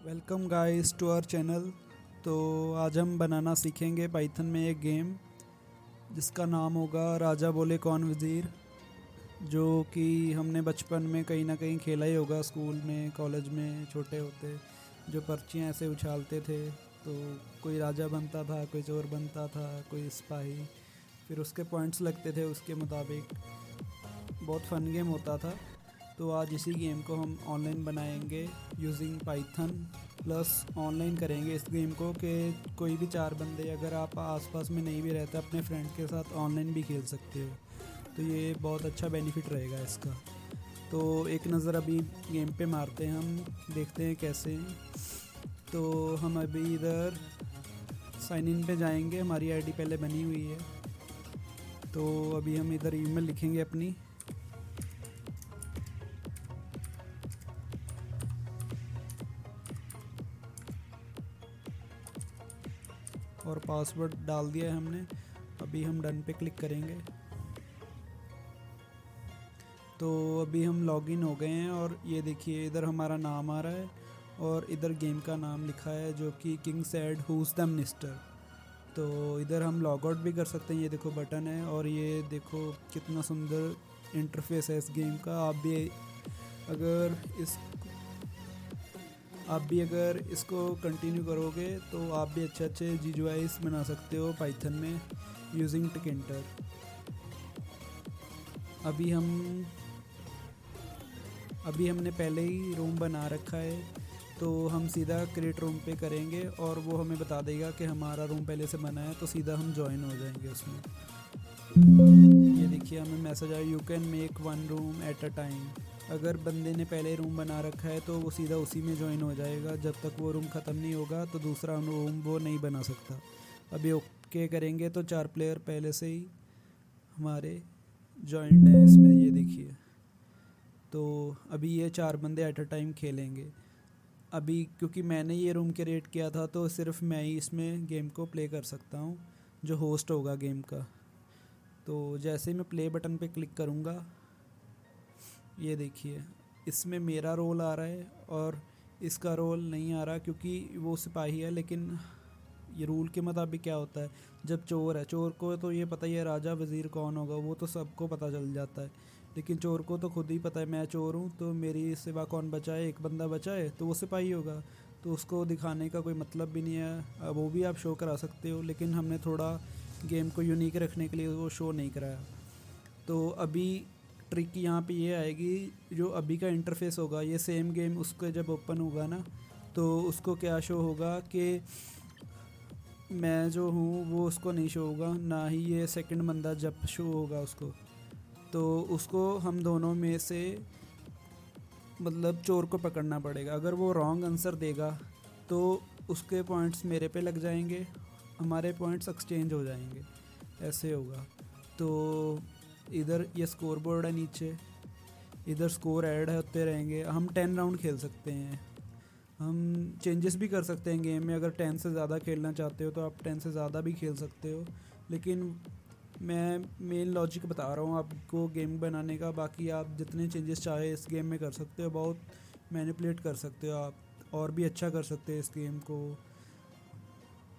Welcome guys to our channel. तो आज हम बनाना सीखेंगे पाइथन में एक गेम जिसका नाम होगा राजा बोले कौन वज़ीर, जो कि हमने बचपन में कहीं ना कहीं खेला ही होगा, स्कूल में कॉलेज में छोटे होते। जो पर्चियाँ ऐसे उछालते थे तो कोई राजा बनता था, कोई चोर बनता था, कोई सिपाही, फिर उसके पॉइंट्स लगते थे उसके मुताबिक। बहुत फ़न गेम होता था। तो आज इसी गेम को हम ऑनलाइन बनाएंगे यूजिंग पाइथन, प्लस ऑनलाइन करेंगे इस गेम को कि कोई भी चार बंदे, अगर आप आसपास में नहीं भी रहते, अपने फ्रेंड के साथ ऑनलाइन भी खेल सकते हो। तो ये बहुत अच्छा बेनिफिट रहेगा इसका। तो एक नज़र अभी गेम पे मारते हैं, हम देखते हैं कैसे हैं। तो हम अभी इधर साइन इन पे जाएंगे, हमारी आईडी पहले बनी हुई है। तो अभी हम इधर ईमेल लिखेंगे अपनी, और पासवर्ड डाल दिया है हमने। अभी हम डन पे क्लिक करेंगे। तो अभी हम लॉगिन हो गए हैं और ये देखिए इधर हमारा नाम आ रहा है और इधर गेम का नाम लिखा है जो कि king said who's the minister. तो इधर हम लॉग आउट भी कर सकते हैं, ये देखो बटन है। और ये देखो कितना सुंदर इंटरफेस है इस गेम का। अगर इस आप भी अगर इसको कंटिन्यू करोगे तो आप भी अच्छे अच्छे GUIs बना सकते हो पाइथन में यूजिंग टिकिंटर। अभी हमने पहले ही रूम बना रखा है, तो हम सीधा क्रिएट रूम पे करेंगे और वो हमें बता देगा कि हमारा रूम पहले से बना है, तो सीधा हम ज्वाइन हो जाएंगे उसमें। ये देखिए हमें मैसेज आया, you can make one room at a time. अगर बंदे ने पहले रूम बना रखा है तो वो सीधा उसी में ज्वाइन हो जाएगा। जब तक वो रूम ख़त्म नहीं होगा तो दूसरा रूम वो नहीं बना सकता। अभी ओके करेंगे तो 4 प्लेयर पहले से ही हमारे जॉइंट हैं इसमें, ये देखिए। तो अभी ये 4 बंदे एट अ टाइम खेलेंगे। अभी क्योंकि मैंने ये रूम क्रिएट किया था तो सिर्फ मैं ही इसमें गेम को प्ले कर सकता हूँ, जो होस्ट होगा गेम का। तो जैसे ही मैं प्ले बटन पे क्लिक करूँगा, ये देखिए इसमें मेरा रोल आ रहा है और इसका रोल नहीं आ रहा क्योंकि वो सिपाही है। लेकिन ये रूल के मुताबिक क्या होता है, जब चोर है, चोर को तो ये पता ही है राजा वज़ीर कौन होगा, वो तो सबको पता चल जाता है। लेकिन चोर को तो खुद ही पता है मैं चोर हूँ, तो मेरी सिवा कौन बचा है, एक बंदा बचा है, तो वो सिपाही होगा। तो उसको दिखाने का कोई मतलब भी नहीं है। वो भी आप शो करा सकते हो, लेकिन हमने थोड़ा गेम को यूनिक रखने के लिए वो शो नहीं कराया। तो अभी ट्रिक यहाँ पे ये आएगी, जो अभी का इंटरफेस होगा ये सेम गेम उसको जब ओपन होगा ना, तो उसको क्या शो होगा कि मैं जो हूँ वो उसको नहीं शो होगा, ना ही ये सेकंड बंदा जब शो होगा उसको। तो उसको हम दोनों में से मतलब चोर को पकड़ना पड़ेगा। अगर वो रॉन्ग आंसर देगा तो उसके पॉइंट्स मेरे पे लग जाएंगे, हमारे पॉइंट्स एक्सचेंज हो जाएंगे, ऐसे होगा। तो इधर ये स्कोर बोर्ड है नीचे, इधर स्कोर ऐड होते रहेंगे। हम 10 राउंड खेल सकते हैं, हम चेंजेस भी कर सकते हैं गेम में। अगर 10 से ज़्यादा खेलना चाहते हो तो आप 10 से ज़्यादा भी खेल सकते हो, लेकिन मैं मेन लॉजिक बता रहा हूँ आपको गेम बनाने का। बाकी आप जितने चेंजेस चाहे इस गेम में कर सकते हो, बहुत मैनिपुलेट कर सकते हो आप, और भी अच्छा कर सकते हैं इस गेम को।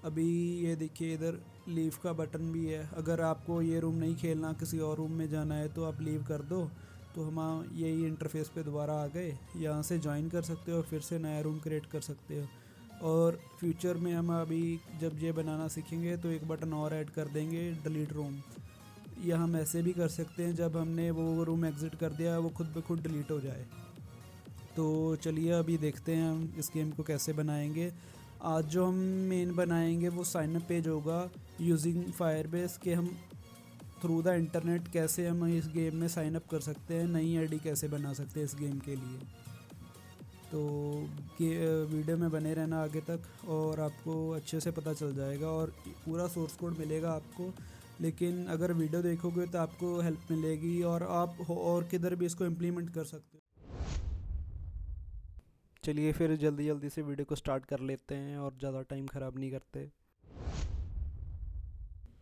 अभी ये देखिए इधर लीव का बटन भी है। अगर आपको ये रूम नहीं खेलना, किसी और रूम में जाना है, तो आप लीव कर दो, तो हम यही इंटरफेस पे दोबारा आ गए। यहाँ से ज्वाइन कर सकते हो और फिर से नया रूम क्रिएट कर सकते हो। और फ्यूचर में हम अभी जब ये बनाना सीखेंगे तो एक बटन और ऐड कर देंगे, डिलीट रूम। या हम ऐसे भी कर सकते हैं, जब हमने वो रूम एग्ज़िट कर दिया वो खुद ब खुद डिलीट हो जाए। तो चलिए अभी देखते हैं हम इस गेम को कैसे बनाएंगे। आज जो हम मेन बनाएंगे वो साइन अप पेज होगा यूजिंग फायरबेस, के हम थ्रू द इंटरनेट कैसे हम इस गेम में साइन अप कर सकते हैं, नई आईडी कैसे बना सकते हैं इस गेम के लिए। तो वीडियो में बने रहना आगे तक और आपको अच्छे से पता चल जाएगा और पूरा सोर्स कोड मिलेगा आपको। लेकिन अगर वीडियो देखोगे तो आपको हेल्प मिलेगी और आप और किधर भी इसको इम्प्लीमेंट कर सकते हो। चलिए फिर जल्दी जल्दी से वीडियो को स्टार्ट कर लेते हैं और ज़्यादा टाइम ख़राब नहीं करते।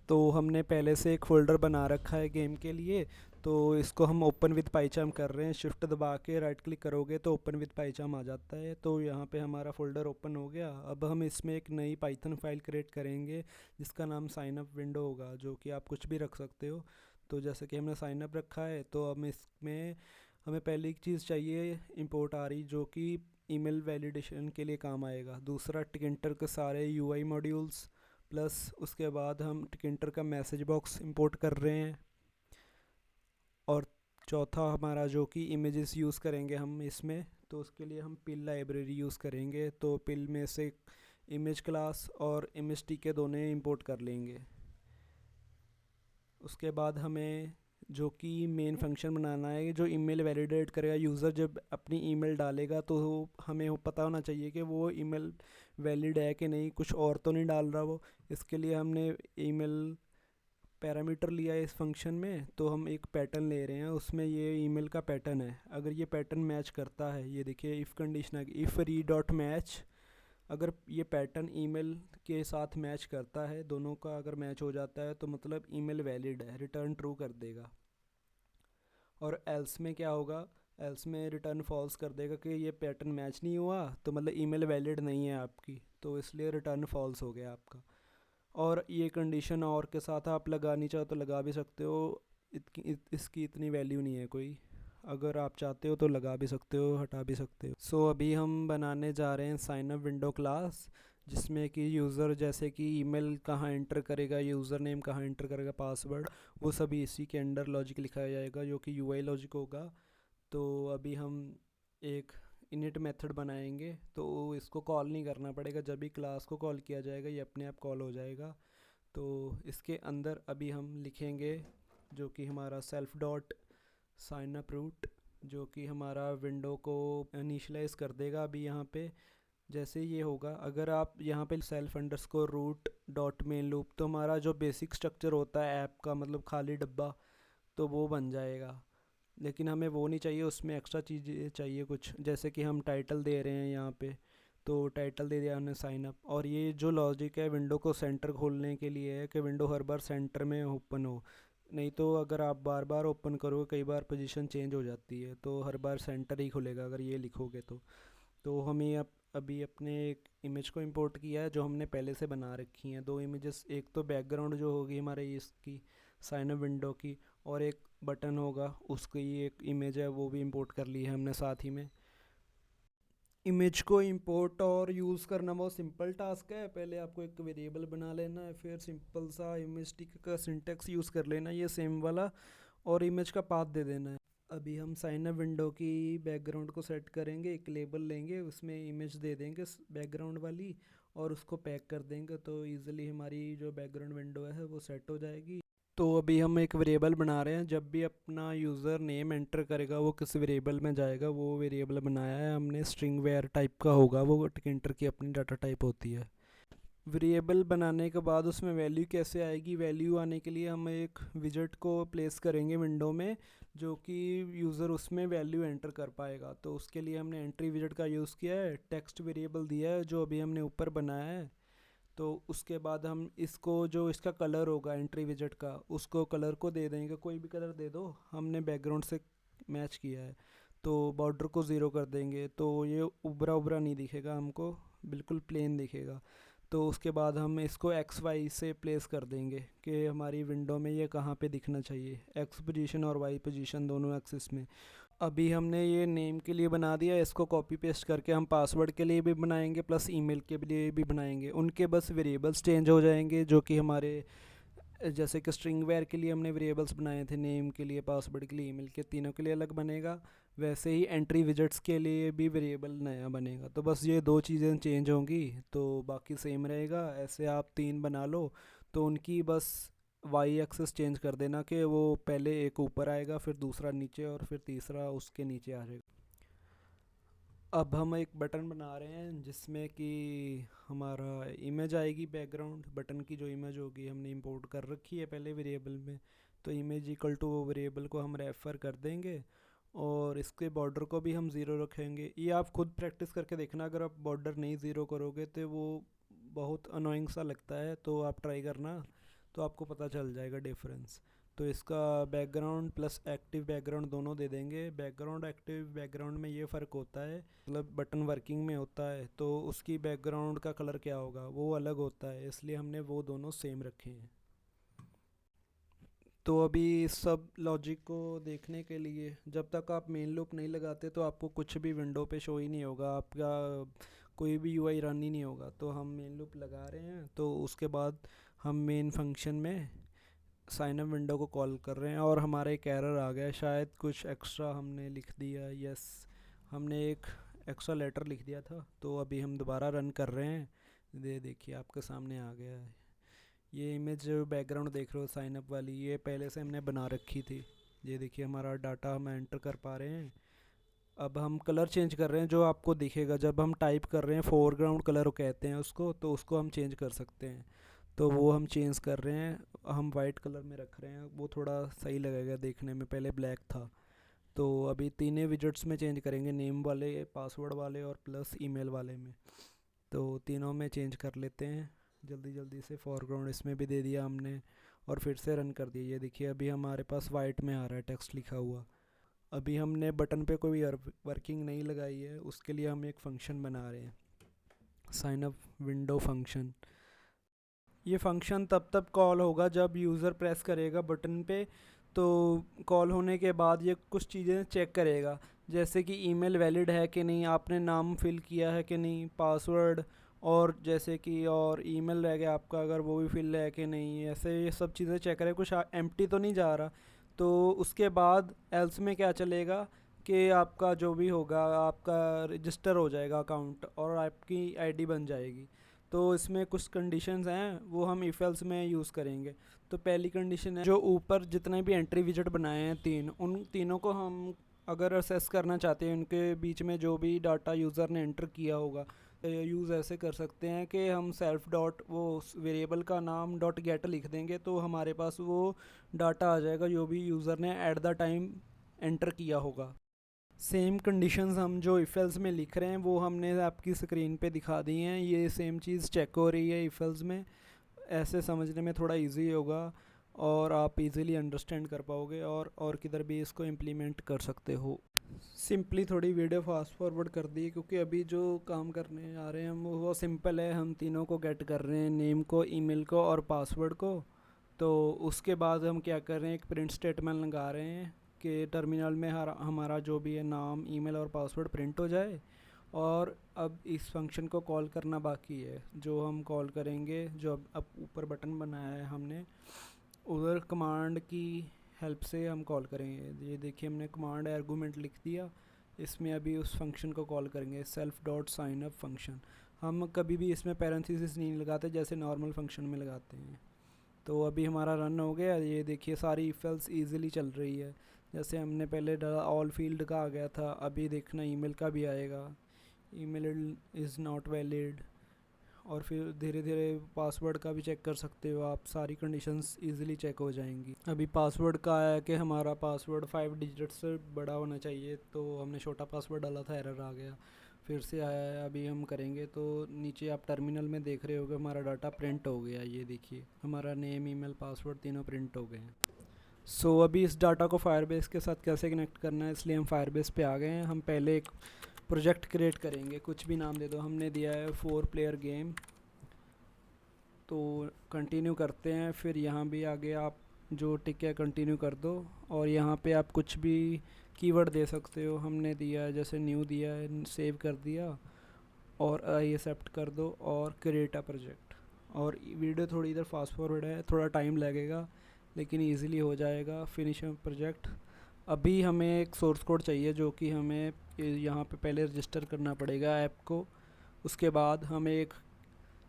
तो हमने पहले से एक फ़ोल्डर बना रखा है गेम के लिए, तो इसको हम ओपन विद पाइचार्म कर रहे हैं। शिफ्ट दबा के राइट क्लिक करोगे तो ओपन विद पाइचार्म आ जाता है। तो यहाँ पे हमारा फ़ोल्डर ओपन हो गया। अब हम इसमें एक नई पाइथन फाइल क्रिएट करेंगे जिसका नाम साइन अप विंडो होगा, जो कि आप कुछ भी रख सकते हो। तो जैसे कि हमने साइन अप रखा है, तो अब इसमें हमें पहली एक चीज़ चाहिए इंपोर्ट आ रही, जो कि ईमेल वैलिडेशन के लिए काम आएगा। दूसरा टिकिंटर के सारे यूआई मॉड्यूल्स, प्लस उसके बाद हम टिकिंटर का मैसेज बॉक्स इंपोर्ट कर रहे हैं। और चौथा हमारा जो कि इमेजेस यूज़ करेंगे हम इसमें, तो उसके लिए हम पिल लाइब्रेरी यूज़ करेंगे। तो पिल में से इमेज क्लास और इमेज टी के दोनों इंपोर्ट कर लेंगे। उसके बाद हमें जो कि मेन फंक्शन बनाना है, जो ईमेल वैलिडेट करेगा। यूज़र जब अपनी ईमेल डालेगा तो हमें पता होना चाहिए कि वो ईमेल वैलिड है कि नहीं, कुछ और तो नहीं डाल रहा वो। इसके लिए हमने ईमेल पैरामीटर लिया है इस फंक्शन में। तो हम एक पैटर्न ले रहे हैं, उसमें ये ईमेल का पैटर्न है। अगर ये पैटर्न मैच करता है, ये देखिए इफ़ कंडीशन है, इफ़ री डॉट मैच, अगर ये पैटर्न ईमेल के साथ मैच करता है, दोनों का अगर मैच हो जाता है तो मतलब ईमेल वैलिड है, रिटर्न ट्रू कर देगा। और एल्स में क्या होगा, एल्स में रिटर्न फॉल्स कर देगा कि ये पैटर्न मैच नहीं हुआ, तो मतलब ईमेल वैलिड नहीं है आपकी, तो इसलिए रिटर्न फॉल्स हो गया आपका। और ये कंडीशन और के साथ आप लगानी चाहो तो लगा भी सकते हो। इसकी इतनी वैल्यू नहीं है कोई, अगर आप चाहते हो तो लगा भी सकते हो, हटा भी सकते हो। सो अभी हम बनाने जा रहे हैं साइन अप विंडो क्लास, जिसमें कि यूज़र जैसे कि ईमेल कहाँ एंटर करेगा, यूज़र नेम कहाँ एंटर करेगा, पासवर्ड, वो सभी इसी के अंडर लॉजिक लिखाया जाएगा, जो कि यूआई लॉजिक होगा। तो अभी हम एक इनिट मेथड बनाएंगे, तो इसको कॉल नहीं करना पड़ेगा। जब भी क्लास को कॉल किया जाएगा ये अपने आप कॉल हो जाएगा। तो इसके अंदर अभी हम लिखेंगे जो कि हमारा self dot sign up root, जो कि हमारा विंडो को इनिशलाइज कर देगा। अभी यहाँ पे जैसे ये होगा, अगर आप यहाँ पे self underscore root dot main loop, तो हमारा जो बेसिक स्ट्रक्चर होता है ऐप का, मतलब खाली डब्बा, तो वो बन जाएगा। लेकिन हमें वो नहीं चाहिए, उसमें एक्स्ट्रा चीज़ें चाहिए कुछ, जैसे कि हम टाइटल दे रहे हैं यहाँ पे, तो टाइटल दे दिया हमने साइन अप। और ये जो लॉजिक है विंडो को सेंटर खोलने के लिए है कि विंडो हर बार सेंटर में ओपन हो। नहीं तो अगर आप बार बार ओपन करोगे, कई बार पोजीशन चेंज हो जाती है, तो हर बार सेंटर ही खुलेगा अगर ये लिखोगे तो हमें अभी अपने एक इमेज को इंपोर्ट किया है जो हमने पहले से बना रखी हैं, दो इमेजेस। एक तो बैकग्राउंड जो होगी हमारे इसकी साइन अप विंडो की, और एक बटन होगा उसकी एक इमेज है, वो भी इंपोर्ट कर ली है हमने साथ ही में। इमेज को इंपोर्ट और यूज़ करना बहुत सिंपल टास्क है। पहले आपको एक वेरिएबल बना लेना है, फिर सिंपल सा इमेज टिक का सिंटेक्स यूज़ कर लेना है, ये सेम वाला, और इमेज का पाथ दे देना है। अभी हम साइन अप विंडो की बैकग्राउंड को सेट करेंगे, एक लेबल लेंगे, उसमें इमेज दे देंगे बैकग्राउंड वाली, और उसको पैक कर देंगे, तो ईज़िली हमारी जो बैकग्राउंड विंडो है वो सेट हो जाएगी। तो अभी हम एक वेरिएबल बना रहे हैं, जब भी अपना यूज़र नेम एंटर करेगा वो किस वेरिएबल में जाएगा, वो वेरिएबल बनाया है हमने, स्ट्रिंग वेयर टाइप का होगा वो, टिकिंटर की अपनी डाटा टाइप होती है। वेरिएबल बनाने के बाद उसमें वैल्यू कैसे आएगी, वैल्यू आने के लिए हम एक विजेट को प्लेस करेंगे विंडो में, जो कि यूज़र उसमें वैल्यू एंटर कर पाएगा। तो उसके लिए हमने एंट्री विजेट का यूज़ किया है, टेक्स्ट वेरिएबल दिया है जो अभी हमने ऊपर बनाया है। तो उसके बाद हम इसको, जो इसका कलर होगा एंट्री विजेट का, उसको कलर को दे देंगे, कोई भी कलर दे दो, हमने बैकग्राउंड से मैच किया है। तो बॉर्डर को ज़ीरो कर देंगे, तो ये उभरा उभरा नहीं दिखेगा हमको, बिल्कुल प्लेन दिखेगा। तो उसके बाद हम इसको एक्स वाई से प्लेस कर देंगे कि हमारी विंडो में ये कहाँ पे दिखना चाहिए, एक्स पोजीशन और वाई पोजीशन दोनों एक्सिस में। अभी हमने ये नेम के लिए बना दिया, इसको कॉपी पेस्ट करके हम पासवर्ड के लिए भी बनाएंगे, प्लस ईमेल के लिए भी बनाएंगे। उनके बस वेरिएबल्स चेंज हो जाएंगे, जो कि हमारे जैसे कि स्ट्रिंग वेयर के लिए हमने वेरिएबल्स बनाए थे, नेम के लिए, पासवर्ड के लिए, ईमेल के, तीनों के लिए अलग बनेगा। वैसे ही एंट्री विजेट्स के लिए भी वेरिएबल नया बनेगा। तो बस ये दो चीज़ें चेंज होंगी, तो बाकी सेम रहेगा। ऐसे आप तीन बना लो, तो उनकी बस वाई एक्सेस चेंज कर देना कि वो पहले एक ऊपर आएगा, फिर दूसरा नीचे, और फिर तीसरा उसके नीचे आ जाएगा। अब हम एक बटन बना रहे हैं जिसमें कि हमारा इमेज आएगी, बैकग्राउंड बटन की जो इमेज होगी हमने इंपोर्ट कर रखी है पहले वेरिएबल में। तो इमेज इक्वल टू वो वेरिएबल को हम रेफ़र कर देंगे, और इसके बॉर्डर को भी हम ज़ीरो रखेंगे। ये आप खुद प्रैक्टिस करके देखना, अगर आप बॉर्डर नहीं ज़ीरो करोगे तो वो बहुत अनोइंग सा लगता है, तो आप ट्राई करना, तो आपको पता चल जाएगा डिफरेंस। तो इसका बैकग्राउंड प्लस एक्टिव बैकग्राउंड दोनों दे देंगे। बैकग्राउंड एक्टिव बैकग्राउंड में ये फ़र्क होता है, मतलब बटन वर्किंग में होता है तो उसकी बैकग्राउंड का कलर क्या होगा वो अलग होता है, इसलिए हमने वो दोनों सेम रखे हैं। तो अभी इस सब लॉजिक को देखने के लिए जब तक आप मेन लूप नहीं लगाते तो आपको कुछ भी विंडो पे शो ही नहीं होगा, आपका कोई भी यूआई रन ही नहीं होगा। तो हम मेन लूप लगा रहे हैं, तो उसके बाद हम मेन फंक्शन में साइन अप विंडो को कॉल कर रहे हैं और हमारा एक एरर आ गया है, शायद कुछ एक्स्ट्रा हमने लिख दिया। यस, हमने एक एक्स्ट्रा लेटर लिख दिया था। तो अभी हम दोबारा रन कर रहे हैं। देखिए आपके सामने आ गया है। ये इमेज जो बैकग्राउंड देख रहे हो साइन अप वाली, ये पहले से हमने बना रखी थी। ये देखिए हमारा डाटा हम एंटर कर पा रहे हैं। अब हम कलर चेंज कर रहे हैं, जो आपको दिखेगा जब हम टाइप कर रहे हैं, फोरग्राउंड कलर कहते हैं उसको, तो उसको हम चेंज कर सकते हैं। तो वो हम चेंज कर रहे हैं, हम वाइट कलर में रख रहे हैं, वो थोड़ा सही लगेगा देखने में, पहले ब्लैक था। तो अभी तीनों विजेट्स में चेंज करेंगे, नेम वाले, पासवर्ड वाले और प्लस ईमेल वाले में। तो तीनों में चेंज कर लेते हैं जल्दी जल्दी से। फोरग्राउंड इसमें भी दे दिया हमने और फिर से रन कर दिया। ये देखिए अभी हमारे पास वाइट में आ रहा है टेक्स्ट लिखा हुआ। अभी हमने बटन पे कोई वर्किंग नहीं लगाई है, उसके लिए हम एक फ़ंक्शन बना रहे हैं, साइन अप विंडो फंक्शन। ये फंक्शन तब तब कॉल होगा जब यूज़र प्रेस करेगा बटन पे। तो कॉल होने के बाद ये कुछ चीज़ें चेक करेगा, जैसे कि ईमेल वैलिड है कि नहीं, आपने नाम फिल किया है कि नहीं, पासवर्ड, और जैसे कि और ईमेल रह गया आपका अगर वो भी फिल है कि नहीं, ऐसे ये सब चीज़ें चेक करेगा, कुछ एम्प्टी तो नहीं जा रहा। तो उसके बाद एल्स में क्या चलेगा कि आपका जो भी होगा आपका रजिस्टर हो जाएगा अकाउंट और आपकी आईडी बन जाएगी। तो इसमें कुछ कंडीशंस हैं वो हम इफ एल्स में यूज़ करेंगे। तो पहली कंडीशन है, जो ऊपर जितने भी एंट्री विजेट बनाए हैं तीन, उन तीनों को हम अगर असेस करना चाहते हैं, उनके बीच में जो भी डाटा यूज़र ने एंटर किया होगा, यूज़ ऐसे कर सकते हैं कि हम सेल्फ डॉट वो वेरिएबल का नाम डॉट गेट लिख देंगे, तो हमारे पास वो डाटा आ जाएगा जो भी यूज़र ने एट द टाइम एंटर किया होगा। सेम कंडीशंस हम जो इफ एल्स में लिख रहे हैं वो हमने आपकी स्क्रीन पे दिखा दी हैं। ये सेम चीज़ चेक हो रही है इफ एल्स में। ऐसे समझने में थोड़ा इजी होगा और आप इजीली अंडरस्टैंड कर पाओगे और किधर भी इसको इम्प्लीमेंट कर सकते हो। सिंपली थोड़ी वीडियो फास्ट फॉरवर्ड कर दी क्योंकि अभी जो काम करने आ रहे हैं हम वो सिंपल है। हम तीनों को गेट कर रहे हैं, नेम को, ईमेल को और पासवर्ड को। तो उसके बाद हम क्या कर रहे हैं, एक प्रिंट स्टेटमेंट लगा रहे हैं कि टर्मिनल में हमारा जो भी है नाम, ईमेल और पासवर्ड प्रिंट हो जाए। और अब इस फंक्शन को कॉल करना बाकी है, जो हम कॉल करेंगे, जो अब ऊपर बटन बनाया है हमने, उधर कमांड की हेल्प से हम कॉल करेंगे। ये देखिए हमने कमांड आर्गूमेंट लिख दिया, इसमें अभी उस फंक्शन को कॉल करेंगे, self dot sign up function. हम कभी भी इसमें पैरेंथेसिस नहीं लगाते जैसे नॉर्मल फंक्शन में लगाते हैं। तो अभी हमारा रन हो गया। ये देखिए सारी इफ एल्स ईजिली चल रही है। जैसे हमने पहले डाला ऑल फील्ड का आ गया था, अभी देखना ईमेल का भी आएगा, ईमेल इज़ नॉट वैलिड। और फिर धीरे धीरे पासवर्ड का भी चेक कर सकते हो आप, सारी कंडीशंस इजीली चेक हो जाएंगी। अभी पासवर्ड का आया कि हमारा पासवर्ड 5 डिजिट से बड़ा होना चाहिए, तो हमने छोटा पासवर्ड डाला था, एरर आ गया। फिर से आया है, अभी हम करेंगे। तो नीचे आप टर्मिनल में देख रहे होगे हमारा डाटा प्रिंट हो गया। ये देखिए हमारा नेम, ईमेल, पासवर्ड तीनों प्रिंट हो गए हैं। सो अभी इस डाटा को फायरबेस के साथ कैसे कनेक्ट करना है, इसलिए हम फायरबेस पे आ गए हैं। हम पहले एक प्रोजेक्ट क्रिएट करेंगे, कुछ भी नाम दे दो। हमने दिया है 4 प्लेयर गेम। तो कंटिन्यू करते हैं, फिर यहाँ भी आगे आप जो टिक है कंटिन्यू कर दो, और यहाँ पे आप कुछ भी कीवर्ड दे सकते हो। हमने दिया है जैसे न्यू दिया है, सेव कर दिया और आई एक्सेप्ट कर दो और क्रिएट अ प्रोजेक्ट। और वीडियो थोड़ी इधर फास्ट फॉरवर्ड है, थोड़ा टाइम लगेगा लेकिन इजीली हो जाएगा। Finish project. अभी हमें एक सोर्स कोड चाहिए जो कि हमें यहाँ पे पहले रजिस्टर करना पड़ेगा ऐप को, उसके बाद हमें एक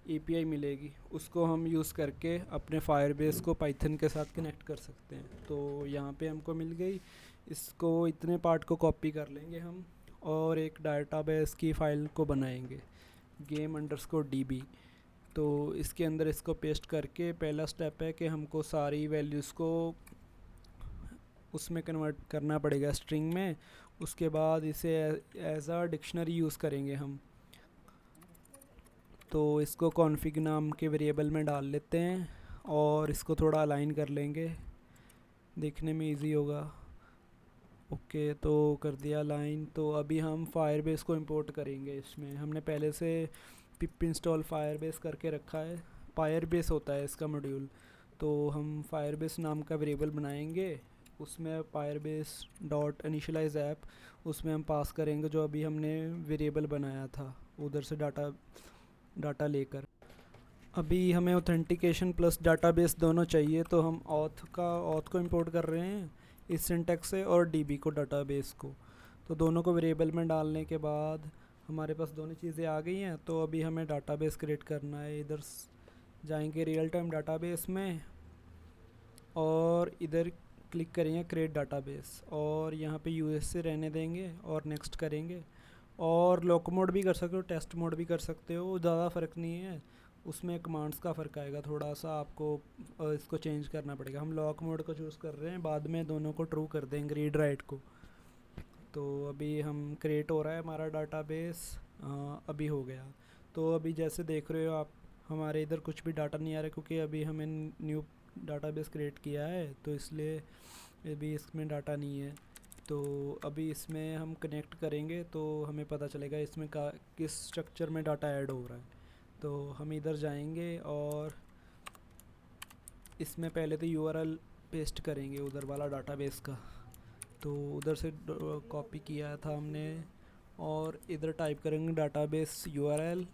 एपीआई मिलेगी, उसको हम यूज़ करके अपने फायरबेस को पाइथन के साथ कनेक्ट कर सकते हैं। तो यहाँ पे हमको मिल गई। इसको इतने पार्ट को कॉपी कर लेंगे हम और एक डाटाबेस की फ़ाइल को बनाएंगे, game_db। तो इसके अंदर इसको पेस्ट करके पहला स्टेप है कि हमको सारी वैल्यूज़ को उसमें कन्वर्ट करना पड़ेगा स्ट्रिंग में। उसके बाद इसे एज अ डिक्शनरी यूज़ करेंगे हम। तो इसको कॉन्फ़िग नाम के वेरिएबल में डाल लेते हैं और इसको थोड़ा अलाइन कर लेंगे। देखने में इजी होगा। ओके, तो कर दिया लाइन। तो अभी हम फायरबेस को इंपोर्ट करेंगे। इसमें हमने पहले से पिप इंस्टॉल फायरबेस करके रखा है। फायरबेस होता है इसका मॉड्यूल। तो हम फायरबेस नाम का वेरिएबल बनाएंगे, उसमें फायरबेस डॉट इनिशियलाइज ऐप, उसमें हम पास करेंगे जो अभी हमने वेरिएबल बनाया था उधर से डाटा डाटा लेकर। अभी हमें ऑथेंटिकेशन प्लस डाटाबेस दोनों चाहिए, तो हम ऑथ को इंपोर्ट कर रहे हैं इस सिंटैक्स से, और डीबी को, डाटाबेस को। तो दोनों को वेरिएबल में डालने के बाद हमारे पास दोनों चीज़ें आ गई हैं। तो अभी हमें डाटाबेस क्रिएट करना है। इधर जाएंगे रियल टाइम डाटाबेस में, और इधर क्लिक करेंगे क्रिएट डाटाबेस, और यहाँ पे यूएस से रहने देंगे और नेक्स्ट करेंगे। और लॉक मोड भी कर सकते हो, टेस्ट मोड भी कर सकते हो, ज़्यादा फ़र्क नहीं है। उसमें कमांड्स का फ़र्क आएगा थोड़ा सा, आपको इसको चेंज करना पड़ेगा। हम लॉक मोड को चूज़ कर रहे हैं, बाद में दोनों को ट्रू कर देंगे, रीड राइट को। तो अभी हम क्रिएट हो रहा है हमारा डाटाबेस, अभी हो गया। तो अभी जैसे देख रहे हो आप, हमारे इधर कुछ भी डाटा नहीं आ रहा, क्योंकि अभी हमें न्यू डाटाबेस क्रिएट किया है, तो इसलिए अभी इसमें डाटा नहीं है। तो अभी इसमें हम कनेक्ट करेंगे तो हमें पता चलेगा इसमें किस स्ट्रक्चर में डाटा ऐड हो रहा है। तो हम इधर जाएंगे और इसमें पहले तो यूआरएल पेस्ट करेंगे उधर वाला डाटाबेस का। तो उधर से कॉपी किया था हमने, और इधर टाइप करेंगे डाटाबेस यूआरएल,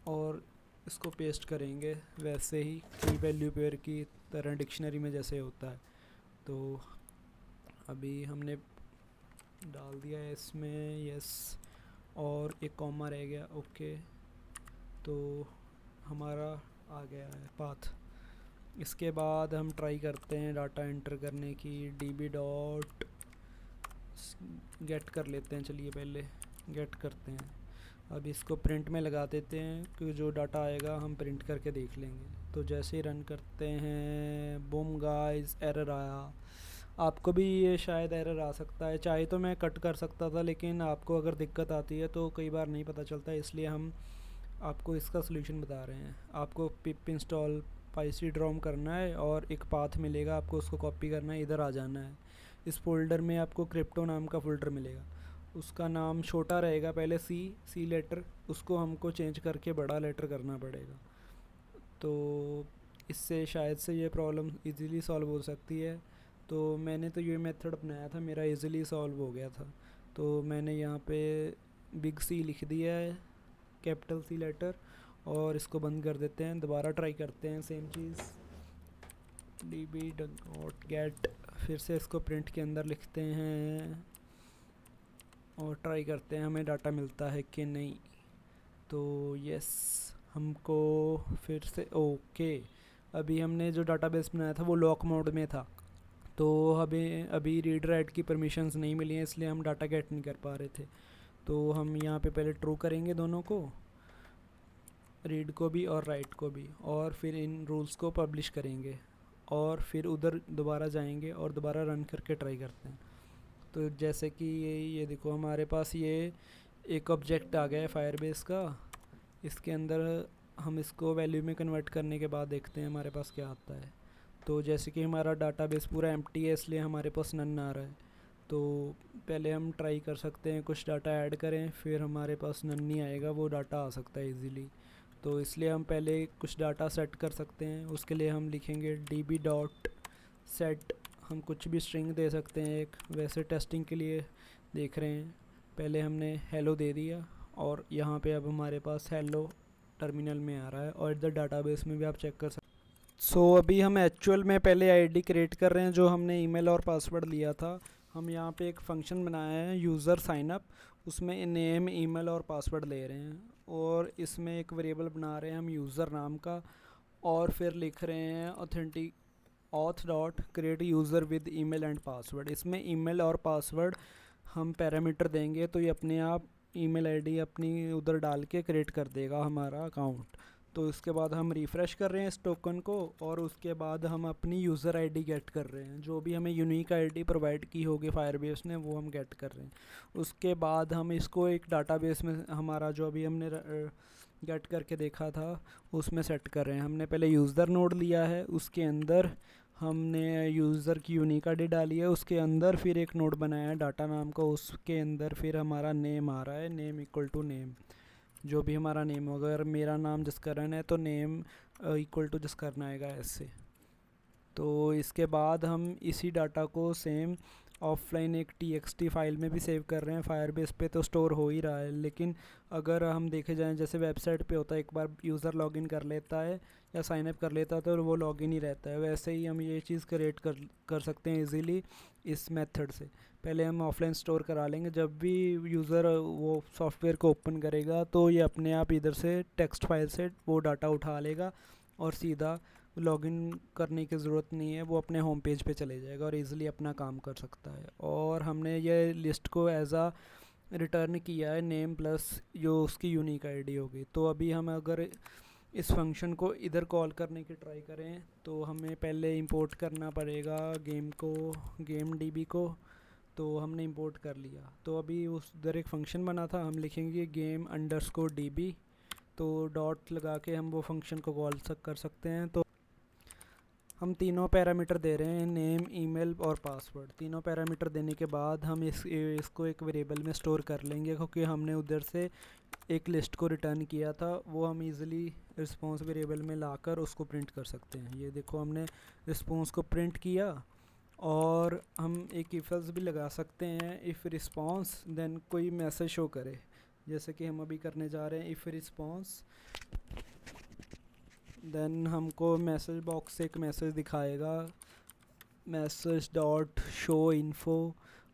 और इसको पेस्ट करेंगे वैसे ही की वैल्यू पेयर की तरह डिक्शनरी में जैसे होता है। तो अभी हमने डाल दिया है इसमें यस, और एक कॉमा रह गया। ओके, तो हमारा आ गया है पाथ। इसके बाद हम ट्राई करते हैं डाटा एंटर करने की। डीबी डॉट गेट कर लेते हैं, चलिए पहले गेट करते हैं। अब इसको प्रिंट में लगा देते हैं, क्योंकि जो डाटा आएगा हम प्रिंट करके देख लेंगे। तो जैसे ही रन करते हैं, बूम गाइस, एरर आया। आपको भी ये शायद एरर आ सकता है, चाहे तो मैं कट कर सकता था, लेकिन आपको अगर दिक्कत आती है तो कई बार नहीं पता चलता, इसलिए हम आपको इसका सलूशन बता रहे हैं। आपको पिप इंस्टॉल पाइसी ड्रॉम करना है, और एक पाथ मिलेगा, आपको उसको कॉपी करना है, इधर आ जाना है। इस फोल्डर में आपको क्रिप्टो नाम का फ़ोल्डर मिलेगा, उसका नाम छोटा रहेगा पहले, सी लेटर, उसको हमको चेंज करके बड़ा लेटर करना पड़ेगा। तो इससे शायद से ये प्रॉब्लम इजीली सॉल्व हो सकती है। तो मैंने तो ये मेथड अपनाया था, मेरा इजीली सॉल्व हो गया था। तो मैंने यहाँ पे बिग सी लिख दिया है, कैपिटल सी लेटर, और इसको बंद कर देते हैं। दोबारा ट्राई करते हैं सेम चीज़, db डॉट गेट, फिर से इसको प्रिंट के अंदर लिखते हैं और ट्राई करते हैं हमें डाटा मिलता है कि नहीं। तो यस, हमको फिर से ओके। अभी हमने जो डाटाबेस बनाया था वो लॉक मोड में था, तो हमें अभी रीड राइट की परमिशंस नहीं मिली हैं, इसलिए हम डाटा गेट नहीं कर पा रहे थे। तो हम यहाँ पे पहले ट्रू करेंगे दोनों को, रीड को भी और राइट को भी, और फिर इन रूल्स को पब्लिश करेंगे, और फिर उधर दोबारा जाएंगे और दोबारा रन करके ट्राई करते हैं। तो जैसे कि ये देखो, हमारे पास ये एक ऑब्जेक्ट आ गया है फायरबेस का। इसके अंदर हम इसको वैल्यू में कन्वर्ट करने के बाद देखते हैं हमारे पास क्या आता है। तो जैसे कि हमारा डाटाबेस पूरा एम्प्टी है, इसलिए हमारे पास नन आ रहा है। तो पहले हम ट्राई कर सकते हैं कुछ डाटा ऐड करें, फिर हमारे पास नन नहीं आएगा, वो डाटा आ सकता है इजीली। तो इसलिए हम पहले कुछ डाटा सेट कर सकते हैं। उसके लिए हम लिखेंगे db डॉट सेट, हम कुछ भी स्ट्रिंग दे सकते हैं एक, वैसे टेस्टिंग के लिए देख रहे हैं। पहले हमने हेलो दे दिया, और यहाँ पे अब हमारे पास हेलो टर्मिनल में आ रहा है, और इधर डाटाबेस में भी आप चेक कर सकते हैं। सो अभी हम एक्चुअल में पहले आईडी क्रिएट कर रहे हैं, जो हमने ईमेल और पासवर्ड लिया था। हम यहाँ पे एक फ़ंक्शन बनाया है यूज़र साइनअप, उसमें नेम, ईमेल और पासवर्ड ले रहे हैं, और इसमें एक वेरिएबल बना रहे हैं हम यूज़र नाम का, और फिर लिख रहे हैं authentic auth dot create user with email and password. इसमें ईमेल और पासवर्ड हम पैरामीटर देंगे, तो ये अपने आप ईमेल आईडी अपनी उधर डाल के क्रिएट कर देगा हमारा अकाउंट। तो इसके बाद हम रिफ़्रेश कर रहे हैं इस टोकन को, और उसके बाद हम अपनी यूज़र आईडी गेट कर रहे हैं, जो भी हमें यूनिक आईडी प्रोवाइड की होगी फायरबेस ने, वो हम गेट कर रहे हैं। उसके बाद हम इसको एक डाटाबेस में, हमारा जो अभी हमने गेट करके देखा था उसमें सेट कर रहे हैं। हमने पहले यूज़र नोड लिया है, उसके अंदर हमने यूज़र की यूनिक आईडी डाली है, उसके अंदर फिर एक नोड बनाया है डाटा नाम का, उसके अंदर फिर हमारा नेम आ रहा है, नेम इक्वल टू नेम, जो भी हमारा नेम होगा। अगर मेरा नाम जसकरण है तो नेम इक्वल टू जसकरण आएगा ऐसे। तो इसके बाद हम इसी डाटा को सेम ऑफलाइन एक txt फाइल में भी सेव कर रहे हैं। फायरबेस पे तो स्टोर हो ही रहा है, लेकिन अगर हम देखे जाएं जैसे वेबसाइट पे होता है, एक बार यूज़र लॉगिन कर लेता है या साइन अप कर लेता है तो वो लॉगिन ही रहता है, वैसे ही हम ये चीज़ क्रिएट कर सकते हैं इजीली इस मेथड से। पहले हम ऑफलाइन स्टोर करा लेंगे, जब भी यूज़र वो सॉफ्टवेयर को ओपन करेगा तो ये अपने आप इधर से टेक्स्ट फाइल से वो डाटा उठा लेगा और सीधा लॉगिन करने की ज़रूरत नहीं है, वो अपने होम पेज पे चले जाएगा और इजीली अपना काम कर सकता है। और हमने ये लिस्ट को एज आ रिटर्न किया है नेम प्लस जो उसकी यूनिक आईडी होगी। तो अभी हम अगर इस फंक्शन को इधर कॉल करने की ट्राई करें तो हमें पहले इंपोर्ट करना पड़ेगा गेम डीबी को। तो हमने इंपोर्ट कर लिया। तो अभी उस उधर एक फंक्शन बना था, हम लिखेंगे गेम अंडरस्कोर डीबी, तो डॉट लगा के हम वो फंक्शन को कॉल कर सकते हैं। तो हम तीनों पैरामीटर दे रहे हैं, नेम, ईमेल और पासवर्ड। तीनों पैरामीटर देने के बाद हम इसको एक वेरिएबल में स्टोर कर लेंगे, क्योंकि हमने उधर से एक लिस्ट को रिटर्न किया था, वो हम इजीली रिस्पांस वेरिएबल में लाकर उसको प्रिंट कर सकते हैं। ये देखो हमने रिस्पांस को प्रिंट किया। और हम एक इफ एल्स भी लगा सकते हैं, इफ़ रिस्पांस देन कोई मैसेज शो करे, जैसे कि हम अभी करने जा रहे हैं। इफ़ रिस्पांस देन हमको मैसेज बॉक्स से एक मैसेज दिखाएगा, मैसेज डॉट शो इन्फो।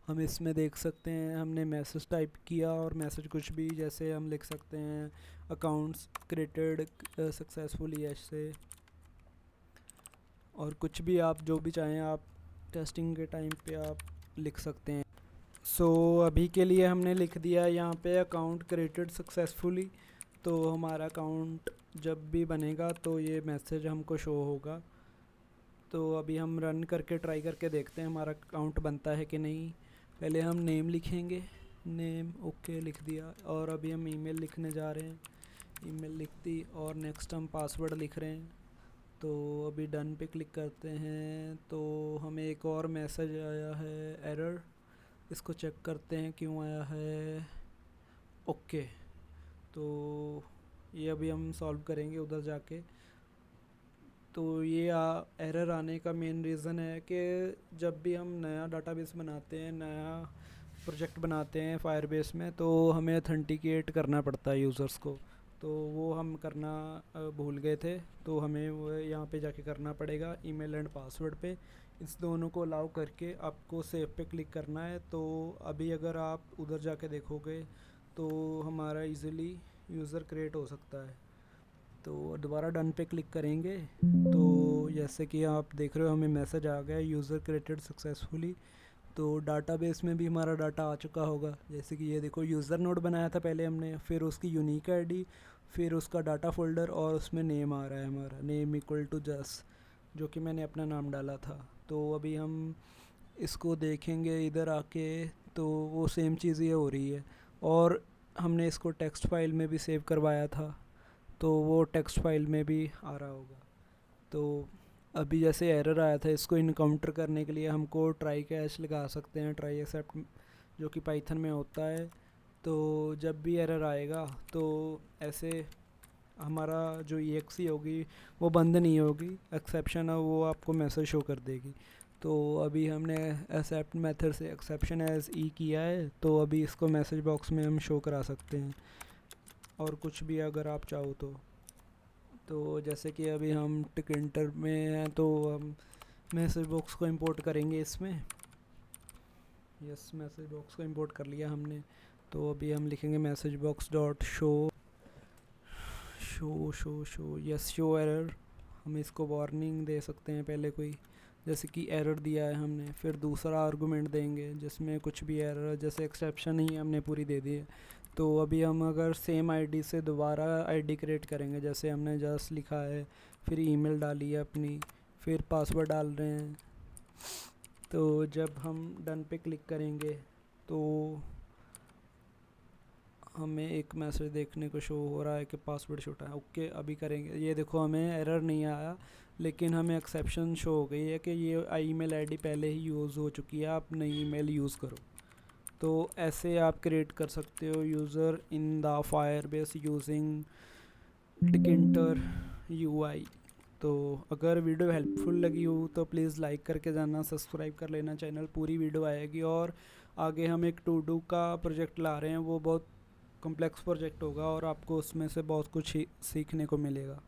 हम इसमें देख सकते हैं हमने मैसेज टाइप किया और मैसेज कुछ भी, जैसे हम लिख सकते हैं अकाउंट्स क्रिएटेड सक्सेसफुली ऐसे, और कुछ भी आप जो भी चाहें आप टेस्टिंग के टाइम पे आप लिख सकते हैं। सो अभी के लिए हमने लिख दिया यहाँ पे अकाउंट क्रिएटेड सक्सेसफुली। तो हमारा अकाउंट जब भी बनेगा तो ये मैसेज हमको शो होगा। तो अभी हम रन करके ट्राई करके देखते हैं हमारा अकाउंट बनता है कि नहीं। पहले हम नेम लिखेंगे, नेम ओके लिख दिया। और अभी हम ईमेल लिखने जा रहे हैं, ईमेल लिख दी। और नेक्स्ट हम पासवर्ड लिख रहे हैं। तो अभी डन पे क्लिक करते हैं तो हमें एक और मैसेज आया है एरर, इसको चेक करते हैं क्यों आया है। ओके, तो ये अभी हम सॉल्व करेंगे उधर जाके। तो ये एरर आने का मेन रीज़न है कि जब भी हम नया डाटाबेस बनाते हैं, नया प्रोजेक्ट बनाते हैं फायरबेस में, तो हमें ऑथेंटिकेट करना पड़ता है यूज़र्स को। तो वो हम करना भूल गए थे, तो हमें वो यहाँ पे जाके करना पड़ेगा ईमेल एंड पासवर्ड पे। इस दोनों को अलाउ करके आपको सेव पे क्लिक करना है। तो अभी अगर आप उधर जाके देखोगे तो हमारा इजीली यूज़र क्रिएट हो सकता है। तो दोबारा डन पे क्लिक करेंगे तो जैसे कि आप देख रहे हो हमें मैसेज आ गया यूज़र क्रिएटेड सक्सेसफुली। तो डाटाबेस में भी हमारा डाटा आ चुका होगा, जैसे कि ये देखो यूज़र नोड बनाया था पहले हमने, फिर उसकी यूनिक आईडी, फिर उसका डाटा फोल्डर, और उसमें नेम आ रहा है हमारा, नेम इक्वल टू जस, जो कि मैंने अपना नाम डाला था। तो अभी हम इसको देखेंगे इधर आके तो वो सेम चीज़ ये हो रही है। और हमने इसको टेक्स्ट फाइल में भी सेव करवाया था, तो वो टेक्स्ट फाइल में भी आ रहा होगा। तो अभी जैसे एरर आया था, इसको इनकाउंटर करने के लिए हमको ट्राई कैच लगा सकते हैं, ट्राई एक्सेप्ट, जो कि पाइथन में होता है। तो जब भी एरर आएगा तो ऐसे हमारा जो EXE होगी वो बंद नहीं होगी, एक्सेप्शन है वो आपको मैसेज शो कर देगी। तो अभी हमने एक्सेप्ट मेथड से एक्सेप्शन एज ई किया है, तो अभी इसको मैसेज बॉक्स में हम शो करा सकते हैं, और कुछ भी अगर आप चाहो तो जैसे कि अभी हम टिकंटर में हैं तो हम मैसेज बॉक्स को इंपोर्ट करेंगे इसमें। यस, मैसेज बॉक्स को इंपोर्ट कर लिया हमने। तो अभी हम लिखेंगे message box dot show show show show yes show error. हम इसको वार्निंग दे सकते हैं पहले कोई, जैसे कि एरर दिया है हमने, फिर दूसरा आर्गुमेंट देंगे जिसमें कुछ भी एरर, जैसे एक्सेप्शन ही हमने पूरी दे दी है। तो अभी हम अगर सेम आईडी से दोबारा आईडी क्रिएट करेंगे, जैसे हमने जस्ट लिखा है, फिर ईमेल डाली है अपनी, फिर पासवर्ड डाल रहे हैं। तो जब हम डन पे क्लिक करेंगे तो हमें एक मैसेज देखने को शो हो रहा है कि पासवर्ड छोटा है। ओके, अभी करेंगे। ये देखो हमें एरर नहीं आया, लेकिन हमें एक्सेप्शन शो हो गई है कि ये ईमेल आईडी पहले ही यूज़ हो चुकी है, आप नई ईमेल यूज़ करो। तो ऐसे आप क्रिएट कर सकते हो user in the Firebase using Tkinter UI. तो अगर वीडियो हेल्पफुल लगी हो तो प्लीज़ लाइक करके जाना, सब्सक्राइब कर लेना चैनल, पूरी वीडियो आएगी। और आगे हम एक टू डू का प्रोजेक्ट ला रहे हैं, वो बहुत कॉम्प्लेक्स प्रोजेक्ट होगा और आपको उसमें से बहुत कुछ सीखने को मिलेगा।